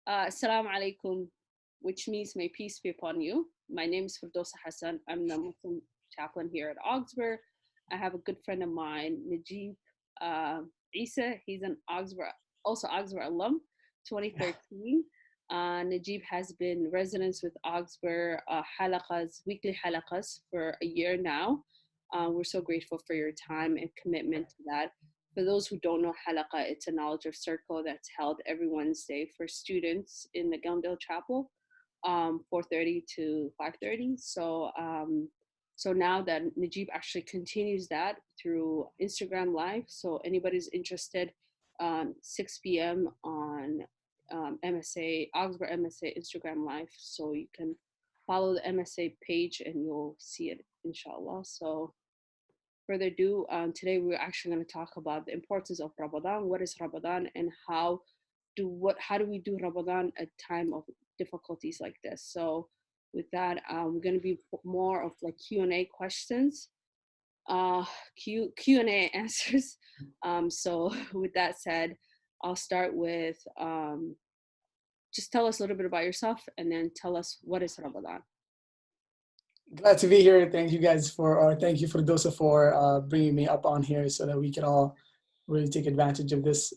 Assalamu alaikum, which means may peace be upon you. My name is Fardosa Hassan. I'm the Muslim chaplain here at Augsburg. I have a good friend of mine, Najib Isse. He's an also Augsburg alum, 2013. Najib has been residence with Augsburg weekly halaqas for a year now. We're so grateful for your time and commitment to that. For those who don't know halaqa, it's a knowledge of circle that's held every Wednesday for students in the Untitled Chapel, 4:30 to 5:30. So now that Najib actually continues that through Instagram Live. So anybody's interested, 6 p.m. on MSA, Augsburg MSA Instagram Live. So you can follow the MSA page and you'll see it, inshallah. So further ado, today we're actually going to talk about the importance of Ramadan. What is Ramadan, and how do we do Ramadan at time of difficulties like this? So with that, we're going to be more of like Q&A questions, Q&A answers. So with that said, I'll start with just tell us a little bit about yourself, and then tell us what is Ramadan. Glad to be here. Thank you guys thank you Fardosa for bringing me up on here so that we can all really take advantage of this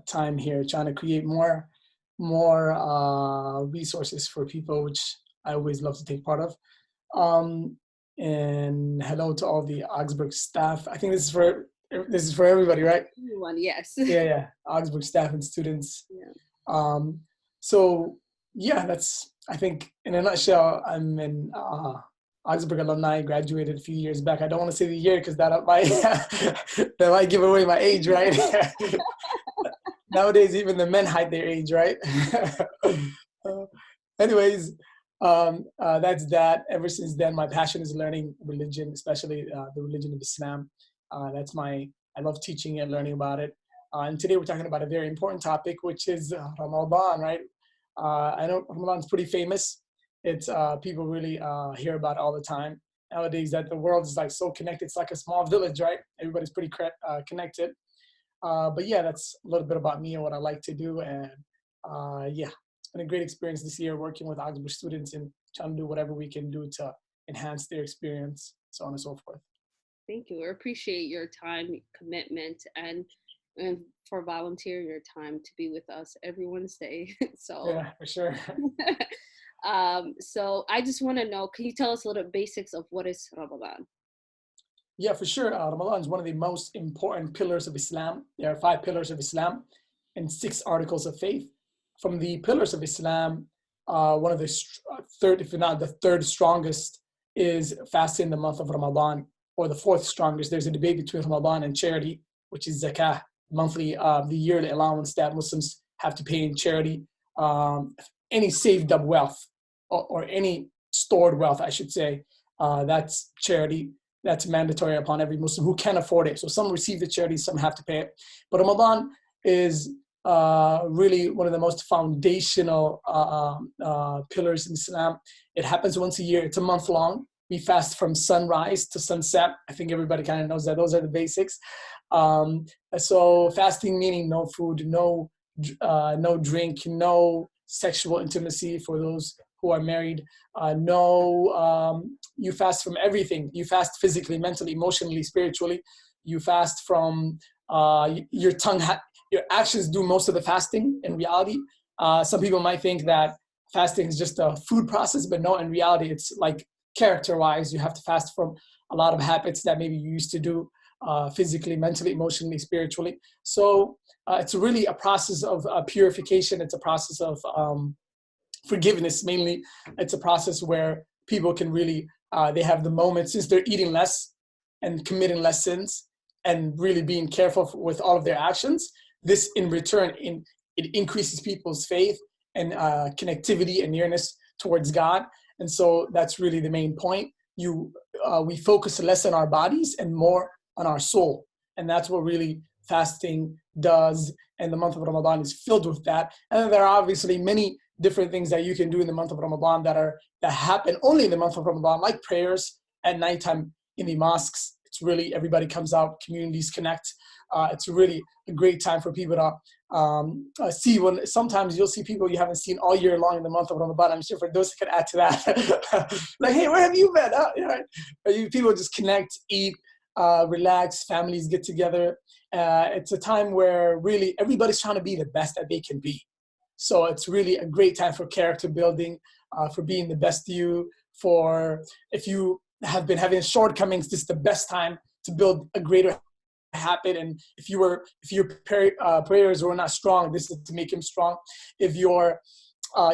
time here, trying to create more resources for people, which I always love to take part of. And hello to all the Augsburg staff. I think this is for everybody, right? Everyone, yes. Yeah. Augsburg staff and students. Yeah. So yeah, that's, I think in a nutshell, I'm an Augsburg alumni, graduated a few years back. I don't want to say the year because that might give away my age, right? Nowadays, even the men hide their age, right? Anyways, that's that. Ever since then, my passion is learning religion, especially the religion of Islam. I love teaching and learning about it. And today we're talking about a very important topic, which is Ramadan, right? I know Ramadan's pretty famous. It's people really hear about all the time nowadays, that the world is like so connected. It's like a small village, right? Everybody's pretty connected. But yeah, that's a little bit about me and what I like to do. And yeah, it's been a great experience this year working with Augsburg students and trying to do whatever we can do to enhance their experience, so on and so forth. Thank you. We appreciate your time, commitment, and for volunteering your time to be with us every Wednesday. So yeah, for sure. So I just want to know, can you tell us a little basics of what is Ramadan? Yeah, for sure. Ramadan is one of the most important pillars of Islam. There are 5 pillars of Islam and 6 articles of faith. From the pillars of Islam, one of the third, if not the third strongest, is fasting the month of Ramadan, or the 4th strongest. There's a debate between Ramadan and charity, which is zakah, monthly, the yearly allowance that Muslims have to pay in charity. Any saved up wealth or any stored wealth, I should say, that's charity. That's mandatory upon every Muslim who can afford it. So some receive the charity, some have to pay it. But Ramadan is really one of the most foundational pillars in Islam. It happens once a year. It's a month long. We fast from sunrise to sunset. I think everybody kind of knows that. Those are the basics. So fasting meaning no food, no drink, no sexual intimacy for those who are married. You fast from everything. You fast physically, mentally, emotionally, spiritually. You fast from your tongue. Your actions do most of the fasting in reality. Some people might think that fasting is just a food process, but no, in reality, it's like character-wise, you have to fast from a lot of habits that maybe you used to do physically, mentally, emotionally, spiritually. So it's really a process of purification. It's a process of forgiveness, mainly. It's a process where people can really, they have the moment, since they're eating less and committing less sins and really being careful with all of their actions. This in return, it increases people's faith and connectivity and nearness towards God. And so that's really the main point. We focus less on our bodies and more on our soul. And that's what really fasting does. And the month of Ramadan is filled with that. And then there are obviously many different things that you can do in the month of Ramadan that happen only in the month of Ramadan, like prayers at nighttime in the mosques. It's really, everybody comes out, communities connect. It's really a great time for people to see when sometimes you'll see people you haven't seen all year long in the month of Ramadan. I'm sure Fardosa could add to that. Like, hey, where have you been? People just connect, eat, relax, families get together. It's a time where really everybody's trying to be the best that they can be. So it's really a great time for character building, for being the best you, for if you have been having shortcomings, this is the best time to build a greater habit. And if your prayers were not strong, this is to make him strong. If your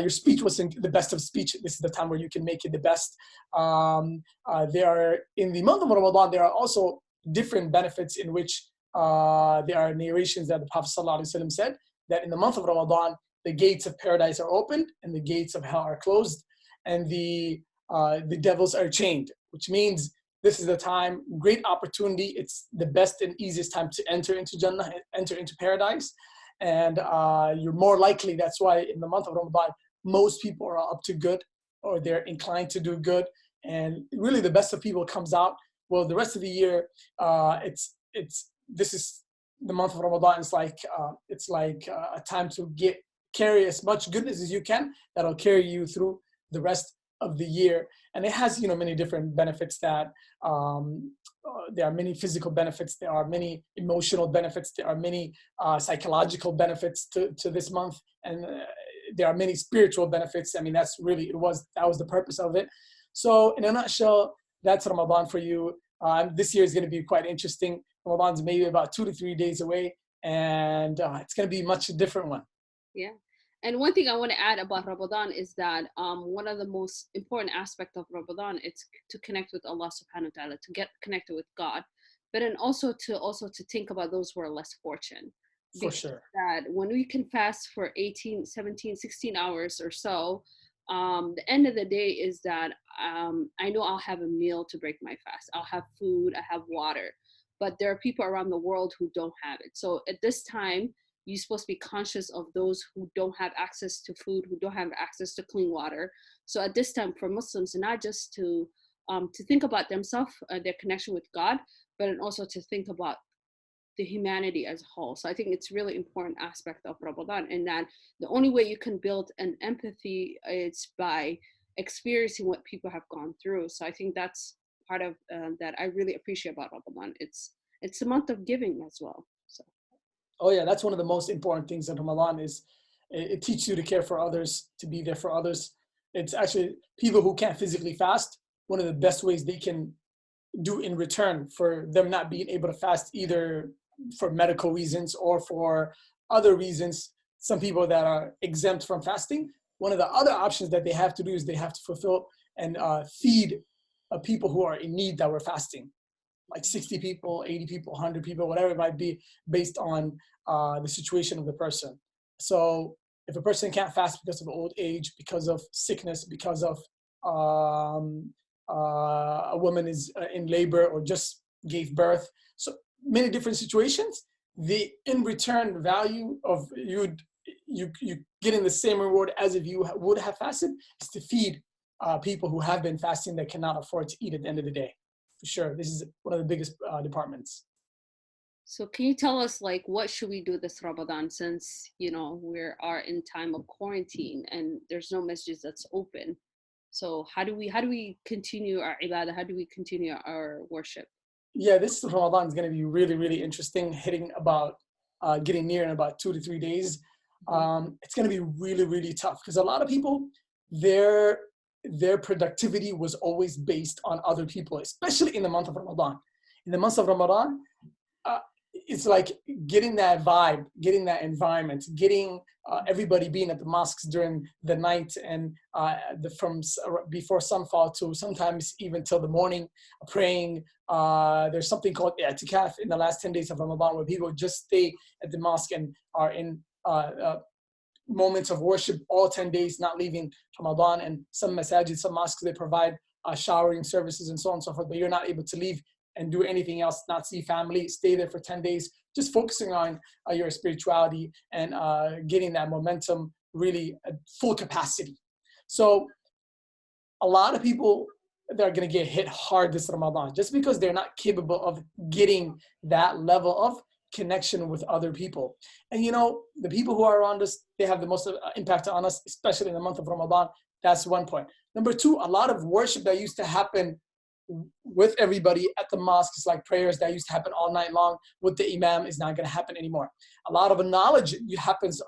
speech wasn't the best of speech, this is the time where you can make it the best. There are, in the month of Ramadan, there are also different benefits in which there are narrations that the Prophet ﷺ said that in the month of Ramadan, the gates of paradise are opened and the gates of hell are closed, and the devils are chained, which means this is the time, great opportunity. It's the best and easiest time to enter into Jannah, enter into paradise. And you're more likely, that's why in the month of Ramadan, most people are up to good, or they're inclined to do good. And really the best of people comes out. Well, the rest of the year, this is the month of Ramadan. It's like a time to carry as much goodness as you can that'll carry you through the rest of the year. And it has, many different benefits that there are many physical benefits, there are many emotional benefits, there are many psychological benefits to this month, and there are many spiritual benefits. I mean, that was the purpose of it. So in a nutshell, that's Ramadan for you. This year is going to be quite interesting. Ramadan's maybe about 2 to 3 days away, and it's going to be a much different one. Yeah. And one thing I want to add about Ramadan is that one of the most important aspects of Ramadan is to connect with Allah subhanahu wa ta'ala, to get connected with God, but then also to think about those who are less fortunate. For sure. That when we can fast for 18, 17, 16 hours or so, the end of the day is that I know I'll have a meal to break my fast. I'll have food, I have water, but there are people around the world who don't have it. So at this time, you're supposed to be conscious of those who don't have access to food, who don't have access to clean water. So at this time for Muslims, not just to think about themselves, their connection with God, but also to think about the humanity as a whole. So I think it's really important aspect of Ramadan, and that the only way you can build an empathy is by experiencing what people have gone through. So I think that's part of that I really appreciate about Ramadan. It's a month of giving as well. So. Oh yeah, that's one of the most important things in Ramadan is it teaches you to care for others, to be there for others. It's actually people who can't physically fast, one of the best ways they can do in return for them not being able to fast, either for medical reasons or for other reasons. Some people that are exempt from fasting, one of the other options that they have to do is they have to fulfill and feed people who are in need that were fasting. Like 60 people, 80 people, 100 people, whatever it might be, based on the situation of the person. So if a person can't fast because of old age, because of sickness, because of a woman is in labor or just gave birth, so many different situations, the in return value of you getting the same reward as if you would have fasted is to feed people who have been fasting that cannot afford to eat at the end of the day. For sure, this is one of the biggest departments. So can you tell us, like, what should we do this Ramadan, since we are in time of quarantine and there's no masjid that's open? So how do we continue our ibadah? How do we continue our worship? Yeah, this Ramadan is going to be really, really interesting. Getting near in about 2 to 3 days. It's going to be really, really tough because a lot of people, their productivity was always based on other people, especially in the month of Ramadan. In the month of Ramadan, it's like getting that vibe, getting that environment, getting everybody being at the mosques during the night and from before sunfall to sometimes even till the morning praying. There's something called i'tikaf in the last 10 days of Ramadan where people just stay at the mosque and are in moments of worship all 10 days, not leaving Ramadan. And some masajid, some mosques, they provide showering services and so on and so forth, but you're not able to leave and do anything else, not see family, stay there for 10 days, just focusing on your spirituality and getting that momentum really at full capacity. So a lot of people that are going to get hit hard this Ramadan, just because they're not capable of getting that level of connection with other people. And the people who are around us, they have the most impact on us, especially in the month of Ramadan. That's one point. Number two, a lot of worship that used to happen with everybody at the mosques, like prayers that used to happen all night long with the imam, is not going to happen anymore. A lot of knowledge happens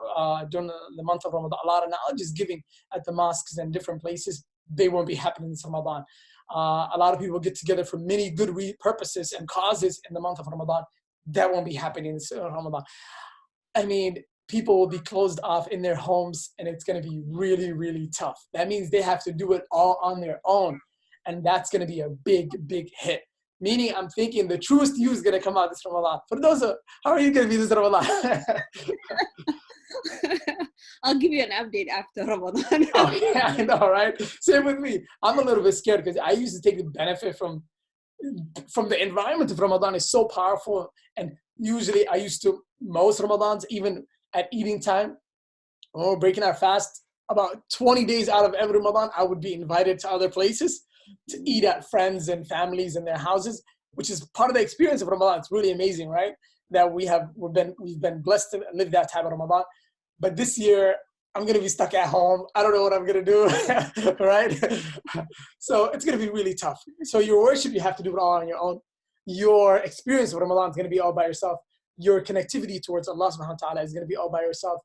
during the month of Ramadan. A lot of knowledge is given at the mosques and different places. They won't be happening this Ramadan. A lot of people get together for many good purposes and causes in the month of Ramadan. That won't be happening this Ramadan. I mean, people will be closed off in their homes, and it's going to be really, really tough. That means they have to do it all on their own. And that's going to be a big, big hit. Meaning, I'm thinking the truest you is going to come out this Ramadan. Fardosa, how are you going to be this Ramadan? I'll give you an update after Ramadan. Oh, yeah, I know, right? Same with me. I'm a little bit scared because I used to take the benefit from the environment of Ramadan. Is so powerful. And usually I used to, most Ramadans, even at eating time, or breaking our fast, about 20 days out of every Ramadan, I would be invited to other places to eat at friends and families in their houses, which is part of the experience of Ramadan. It's really amazing, right? That we've been blessed to live that type of Ramadan. But this year, I'm going to be stuck at home. I don't know what I'm going to do, right? So it's going to be really tough. So your worship, you have to do it all on your own. Your experience of Ramadan is going to be all by yourself. Your connectivity towards Allah subhanahu wa ta'ala is going to be all by yourself.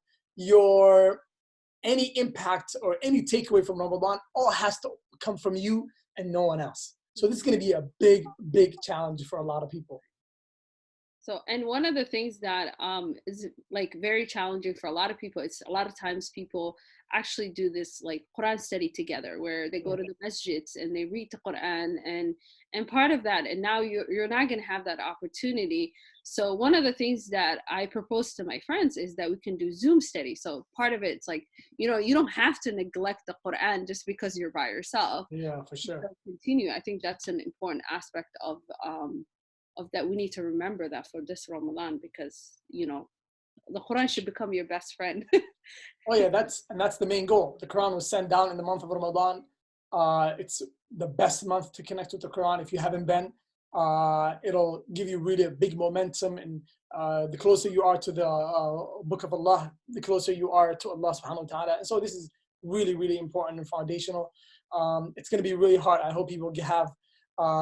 Any impact or any takeaway from Ramadan all has to come from you and no one else. So this is going to be a big, big challenge for a lot of people. So, and one of the things that is like very challenging for a lot of people, it's a lot of times people actually do this like Quran study together, where they go to the masjids and they read the Quran, and part of that, and now you're not going to have that opportunity. So one of the things that I propose to my friends is that we can do Zoom study. So part of it's like, you don't have to neglect the Quran just because you're by yourself. Yeah, for sure. Continue. I think that's an important aspect of that. We need to remember that for this Ramadan, because the Quran should become your best friend. Oh yeah, that's the main goal. The Quran was sent down in the month of Ramadan. It's the best month to connect with the Quran. If you haven't been, it'll give you really a big momentum, and the closer you are to the book of Allah, the closer you are to Allah subhanahu wa ta'ala. And so this is really, really important and foundational. It's going to be really hard. I hope people have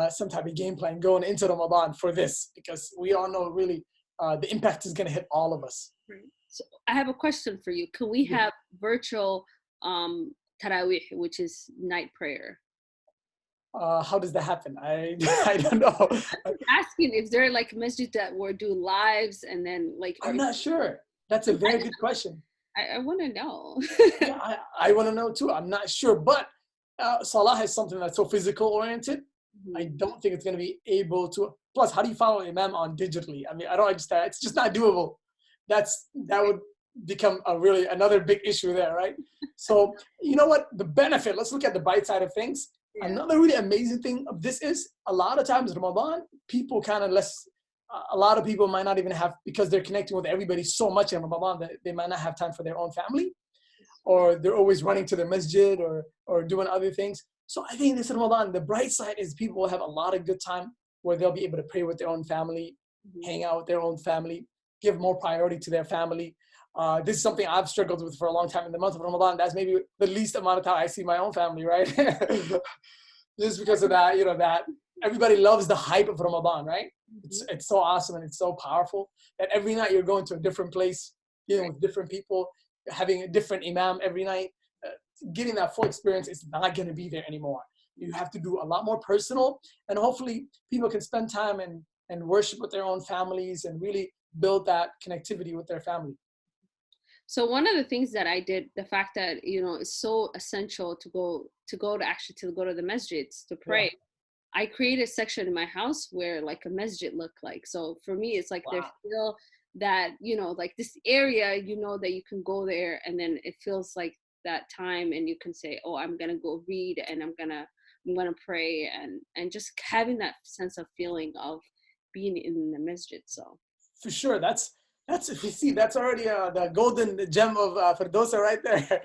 some type of game plan going into Ramadan for this, because we all know really the impact is going to hit all of us. Right. So I have a question for you. Can we have virtual Taraweeh, which is night prayer? How does that happen? I don't know. I'm asking if there like masjid that will do lives and then like. I'm not sure. That's a very good question. I want to know. Yeah, I want to know too. I'm not sure, but Salah is something that's so physical oriented. I don't think it's going to be able to. Plus, how do you follow Imam on digitally? I mean, I don't understand. It's just not doable. That would become another big issue there, right? So you know what? The benefit. Let's look at the bright side of things. Yeah. Another really amazing thing of this is a lot of times Ramadan, people a lot of people might not even have, because they're connecting with everybody so much in Ramadan that they might not have time for their own family, or they're always running to the masjid or doing other things. So I think this Ramadan, the bright side is people will have a lot of good time where they'll be able to pray with their own family, hang out with their own family, give more priority to their family. This is something I've struggled with for a long time. In the month of Ramadan, that's maybe the least amount of time I see my own family, right? Just because of that, that everybody loves the hype of Ramadan, right? It's so awesome and it's so powerful that every night you're going to a different place, dealing with different people, having a different imam every night. Getting that full experience is not going to be there anymore. You have to do a lot more personal, and hopefully people can spend time and worship with their own families and really build that connectivity with their family. So one of the things that I did, the fact that it's so essential to go to the masjids to pray. Yeah. I created a section in my house where like a masjid looked like. So for me, it's like There's still that like this area that you can go there, and then it feels like that time, and you can say, oh, I'm gonna go read, and I'm gonna pray, and just having that sense of feeling of being in the masjid. So for sure, that's already the golden gem of Fardosa right there,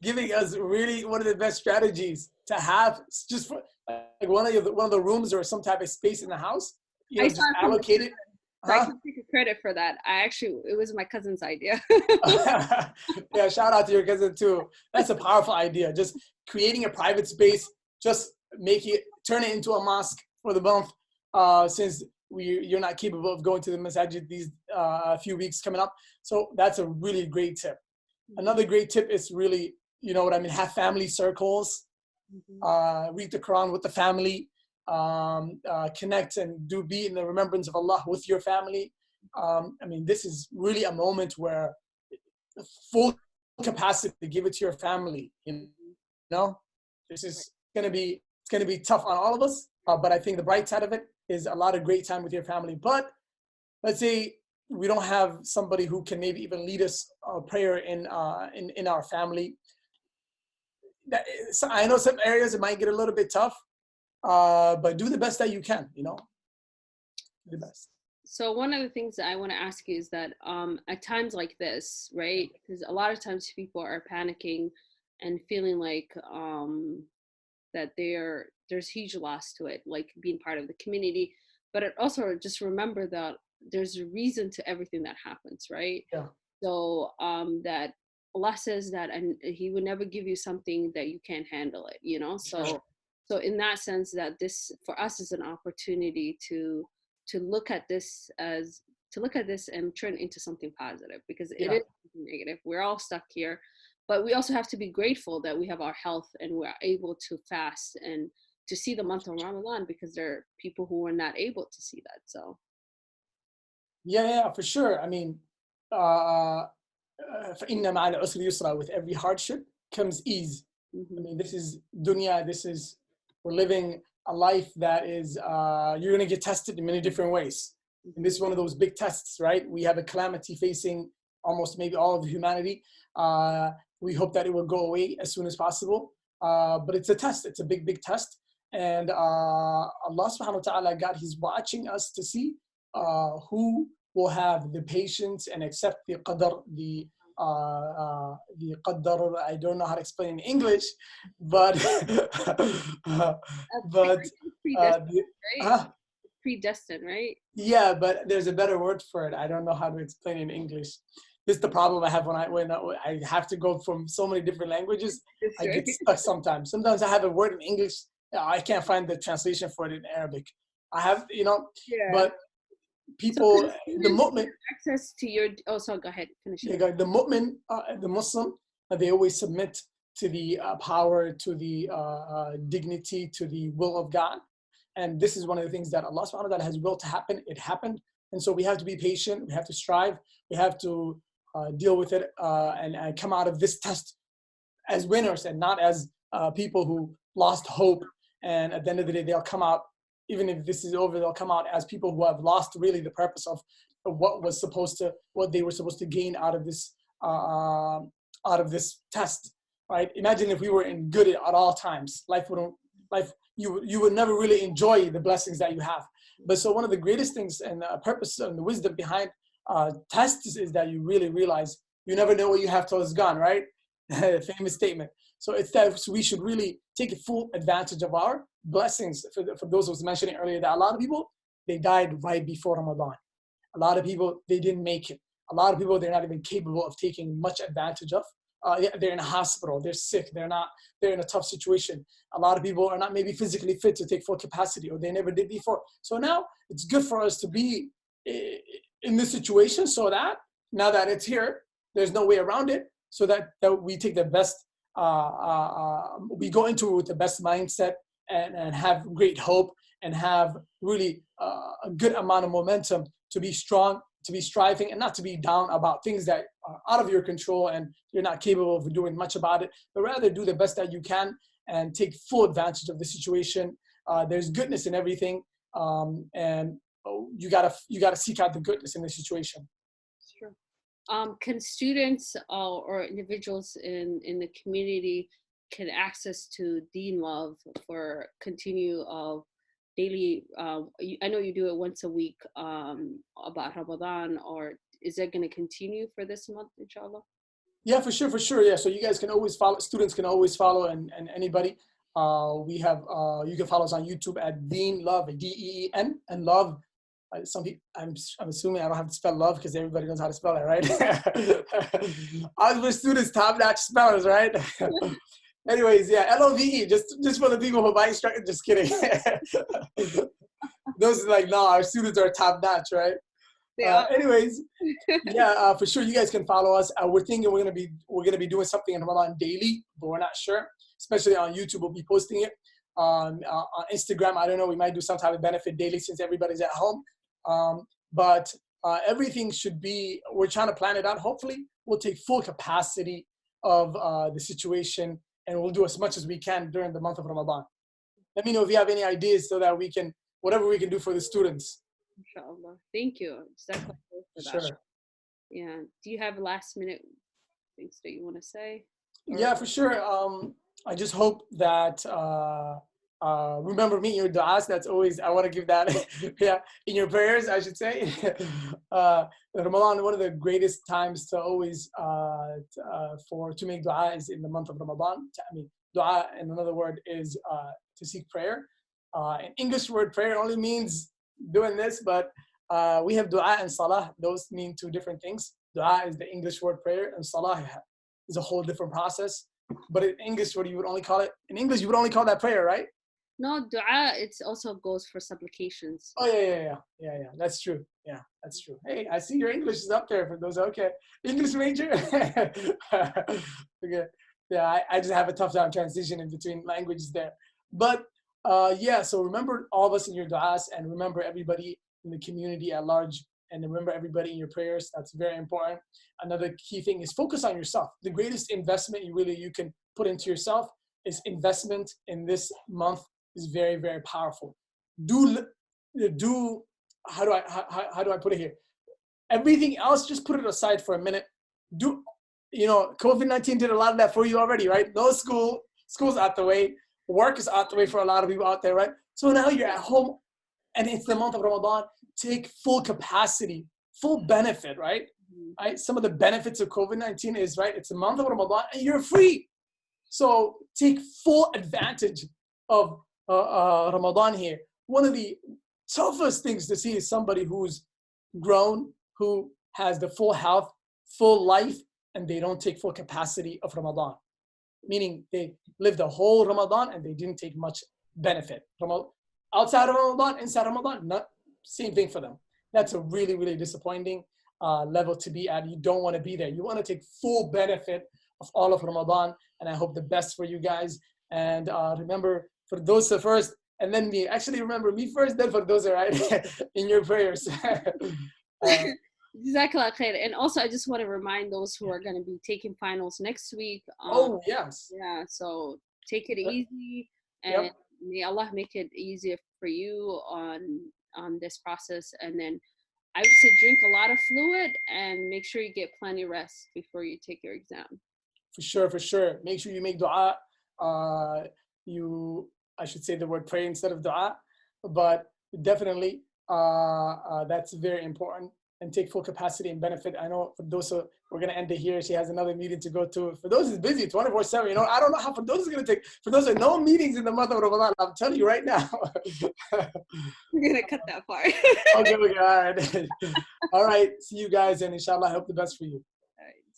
giving us really one of the best strategies to have just for like one of the rooms or some type of space in the house, just allocate it. So I Huh? can take credit for that. It was my cousin's idea. Yeah, shout out to your cousin too. That's a powerful idea. Just creating a private space, just turn it into a mosque for the month. Since you're not capable of going to the masajid these few weeks coming up, so that's a really great tip. Another great tip is really, you know what I mean, have family circles, read the Quran with the family, connect and be in the remembrance of Allah with your family. I mean, this is really a moment where full capacity to give it to your family. You know, this is it's gonna be tough on all of us. But I think the bright side of it is a lot of great time with your family. But let's say we don't have somebody who can maybe even lead us a prayer in our family. So I know some areas it might get a little bit tough, but do the best that you can. You know, do the best. So one of the things that I want to ask you is that at times like this, right? Because a lot of times people are panicking and feeling like that there's huge loss to it, like being part of the community. But it also just remember that there's a reason to everything that happens, right? Yeah. So that Allah says that, and He would never give you something that you can't handle it, you know. So in that sense, that this for us is an opportunity to look at this and turn into something positive, because it is negative. We're all stuck here, but we also have to be grateful that we have our health and we're able to fast and to see the month of Ramadan, because there are people who are not able to see that. So yeah, for sure. I mean, فَإِنَّ مَعَ الْعُسْرِ يُسْرًا, with every hardship comes ease. I mean, this is dunya. We're living a life that is, you're going to get tested in many different ways. And this is one of those big tests, right? We have a calamity facing almost maybe all of humanity. We hope that it will go away as soon as possible. But it's a test. It's a big, big test. And Allah subhanahu wa ta'ala, God, He's watching us to see who will have the patience and accept the qadr, the qadr. I don't know how to explain in English, but predestined, right? Yeah, but there's a better word for it. I don't know how to explain in English. This is the problem I have when I have to go from so many different languages. I get stuck sometimes. Sometimes I have a word in English, I can't find the translation for it in Arabic. I have, but people, the mu'min, access to your, so go ahead, finish it. The mu'min, the Muslim, they always submit to the power, to the dignity, to the will of God. And this is one of the things that Allah subhanahu wa ta'ala has willed to happen. It happened. And so we have to be patient. We have to strive. We have to deal with it and come out of this test as winners and not as people who lost hope. And at the end of the day, they'll come out, even if this is over, they'll come out as people who have lost really the purpose of what they were supposed to gain out of this test, right? Imagine if we were in good at all times, you would never really enjoy the blessings that you have. But so one of the greatest things and the purpose and the wisdom behind tests is that you really realize you never know what you have till it's gone, right? Famous statement. So it's that we should really take full advantage of our blessings. For those who was mentioning earlier, that a lot of people, they died right before Ramadan. A lot of people, they didn't make it. A lot of people, they're not even capable of taking much advantage of. They're in a hospital, they're sick, they're in a tough situation. A lot of people are not maybe physically fit to take full capacity, or they never did before. So now it's good for us to be in this situation, so that now that it's here, there's no way around it, so that we take the best, we go into it with the best mindset and have great hope and have really a good amount of momentum to be strong, to be striving, and not to be down about things that are out of your control and you're not capable of doing much about it, but rather do the best that you can and take full advantage of the situation. There's goodness in everything, and you gotta seek out the goodness in the situation. Sure. Can students or individuals in the community get access to Deen Love for continue of daily? I know you do it once a week about Ramadan, or is it going to continue for this month, inshallah? Yeah, for sure. Yeah, so you guys can always follow. Students can always follow, and anybody. We have you can follow us on YouTube at Deen Love, DEEN, and Love, some people, I'm assuming I don't have to spell love because everybody knows how to spell it, right? Osborne students, top-notch spellers, right? Anyways, yeah, Love, just for the people who buy instructor, just kidding. Those are like, no, our students are top-notch, right? Anyways, yeah, for sure, you guys can follow us. We're thinking we're gonna be doing something in Ramadan daily, but we're not sure. Especially on YouTube, we'll be posting it. On Instagram, I don't know, we might do some type of benefit daily since everybody's at home. But everything should be, we're trying to plan it out. Hopefully, we'll take full capacity of the situation, and we'll do as much as we can during the month of Ramadan. Let me know if you have any ideas so that we can, whatever we can do for the students. Inshallah. Thank you. Exactly for that. Sure. Yeah. Do you have last minute things that you want to say? Yeah, for sure. I just hope that remember me in your du'as. That's always, I want to give that. Yeah, in your prayers, I should say. Ramadan, one of the greatest times to always to make du'a is in the month of Ramadan. I mean, du'a, in another word, is to seek prayer. An English word prayer only means doing this, but we have du'a and salah. Those mean two different things. Du'a is the English word prayer, and salah is a whole different process. But in English, what you would only call it? In English, you would only call that prayer, right? No, du'a, it also goes for supplications. Oh, yeah. That's true. Yeah, that's true. Hey, I see your English is up there for those. Okay. English major? Okay. Yeah, I just have a tough time transitioning between languages there. But yeah, so remember all of us in your du'as, and remember everybody in the community at large, and remember everybody in your prayers. That's very important. Another key thing is focus on yourself. The greatest investment you can put into yourself is investment in this month is very, very powerful. How do I put it here? Everything else, just put it aside for a minute. COVID-19 did a lot of that for you already, right? No school's out the way. Work is out the way for a lot of people out there, right? So now you're at home, and it's the month of Ramadan. Take full capacity, full benefit, right? Right? Some of the benefits of COVID-19 is, right, it's the month of Ramadan and you're free. So take full advantage of Ramadan here. One of the toughest things to see is somebody who's grown, who has the full health, full life, and they don't take full capacity of Ramadan. Meaning they lived the whole Ramadan and they didn't take much benefit. Outside of Ramadan, inside Ramadan, same thing for them. That's a really, really disappointing level to be at. You don't want to be there. You want to take full benefit of all of Ramadan, and I hope the best for you guys. And remember, Fardosa first, and then me. Actually, remember me first, then Fardosa, right? In your prayers. Jazakallah khair. And also, I just want to remind those who are going to be taking finals next week. Oh, yes. Yeah, so take it easy, and may Allah make it easier for you on this process. And then I would say drink a lot of fluid and make sure you get plenty of rest before you take your exam. For sure. Make sure you make dua. I should say the word pray instead of dua, but definitely that's very important. And take full capacity and benefit. I know Fardosa, we're going to end it here. She has another meeting to go to. Fardosa is busy 24/7. I don't know how Fardosa is going to take. Fardosa, no meetings in the month of Ramadan. I'm telling you right now. We're going to cut that part. Okay, all right. All right. See you guys, and inshallah, I hope the best for you.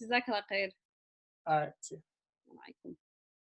Jazakallah khair. All right. See you.